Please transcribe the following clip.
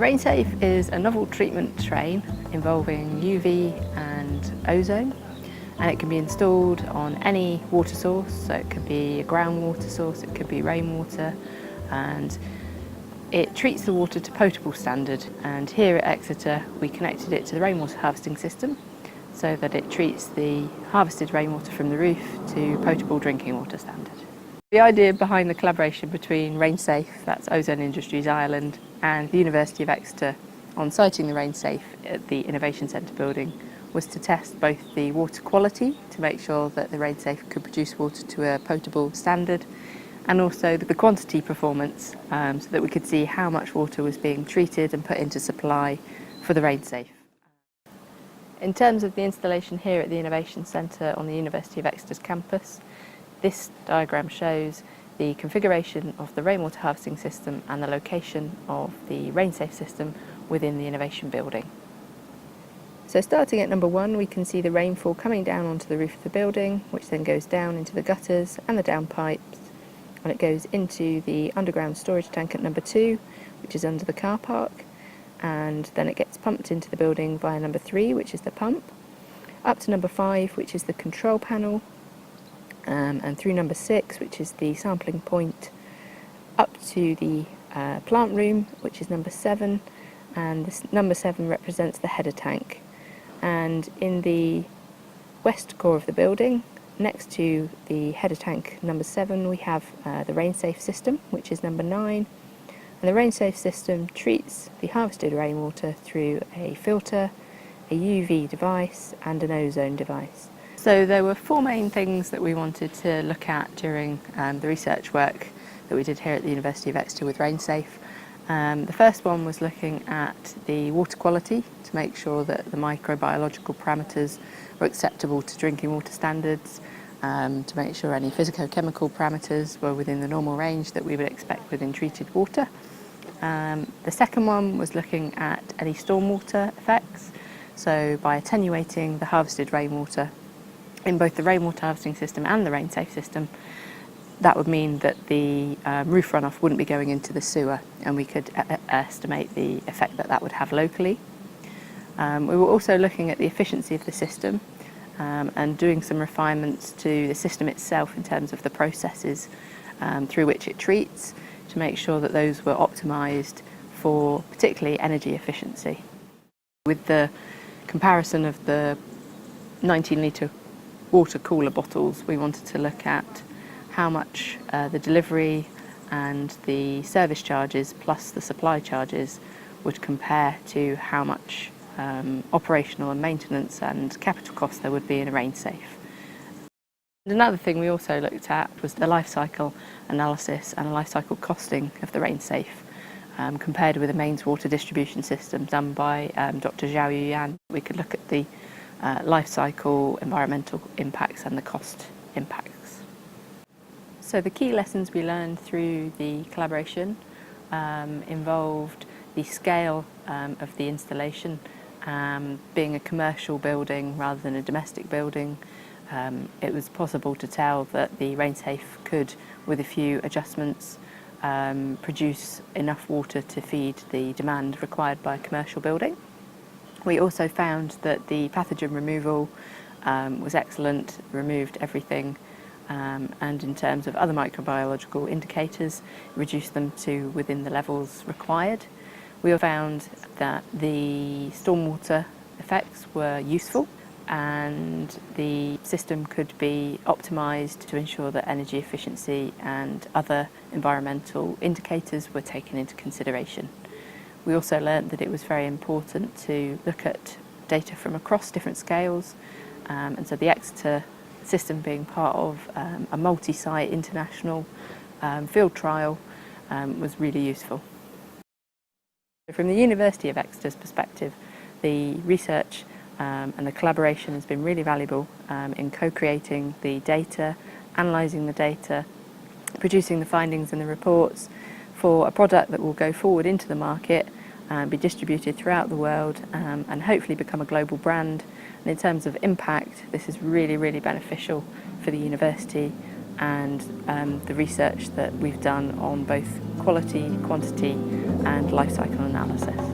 RainSafe is a novel treatment train involving UV and ozone, and it can be installed on any water source. So it could be a groundwater source, it could be rainwater, and it treats the water to potable standard. And here at Exeter we connected it to the rainwater harvesting system so that it treats the harvested rainwater from the roof to potable drinking water standard. The idea behind the collaboration between RainSafe, that's Ozone Industries Ireland, and the University of Exeter on siting the RainSafe at the Innovation Centre building was to test both the water quality to make sure that the RainSafe could produce water to a potable standard, and also the quantity performance, so that we could see how much water was being treated and put into supply for the RainSafe. In terms of the installation here at the Innovation Centre on the University of Exeter's campus, this diagram shows the configuration of the rainwater harvesting system and the location of the RainSafe system within the Innovation building. So starting at number 1, we can see the rainfall coming down onto the roof of the building, which then goes down into the gutters and the downpipes, and it goes into the underground storage tank at number 2, which is under the car park, and then it gets pumped into the building via number 3, which is the pump, up to number 5, which is the control panel, and through number 6, which is the sampling point, up to the plant room, which is number 7, and this number 7 represents the header tank. And in the west core of the building, next to the header tank number 7, we have the RainSafe system, which is number 9, and the RainSafe system treats the harvested rainwater through a filter, a UV device and an ozone device. So there were 4 main things that we wanted to look at during the research work that we did here at the University of Exeter with RainSafe. The first one was looking at the water quality to make sure that the microbiological parameters were acceptable to drinking water standards, to make sure any physicochemical parameters were within the normal range that we would expect within treated water. The second one was looking at any stormwater effects, so by attenuating the harvested rainwater in both the rainwater harvesting system and the RainSafe system, that would mean that the roof runoff wouldn't be going into the sewer, and we could estimate the effect that that would have locally. We were also looking at the efficiency of the system and doing some refinements to the system itself in terms of the processes through which it treats, to make sure that those were optimised for particularly energy efficiency. With the comparison of the 19-litre water cooler bottles, we wanted to look at how much the delivery and the service charges plus the supply charges would compare to how much operational and maintenance and capital costs there would be in a RainSafe. Another thing we also looked at was the life cycle analysis and the life cycle costing of the RainSafe compared with the mains water distribution system done by Dr. Zhao Yuyan. We could look at the life cycle environmental impacts and the cost impacts. So the key lessons we learned through the collaboration involved the scale of the installation, being a commercial building rather than a domestic building. It was possible to tell that the RainSafe could, with a few adjustments, produce enough water to feed the demand required by a commercial building. We also found that the pathogen removal was excellent, removed everything, and in terms of other microbiological indicators, reduced them to within the levels required. We found that the stormwater effects were useful, and the system could be optimised to ensure that energy efficiency and other environmental indicators were taken into consideration. We also learnt that it was very important to look at data from across different scales, and so the Exeter system being part of a multi-site international field trial was really useful. From the University of Exeter's perspective, the research and the collaboration has been really valuable in co-creating the data, analysing the data, producing the findings and the reports for a product that will go forward into the market and be distributed throughout the world and hopefully become a global brand. And in terms of impact, this is really, really beneficial for the university and the research that we've done on both quality, quantity and life cycle analysis.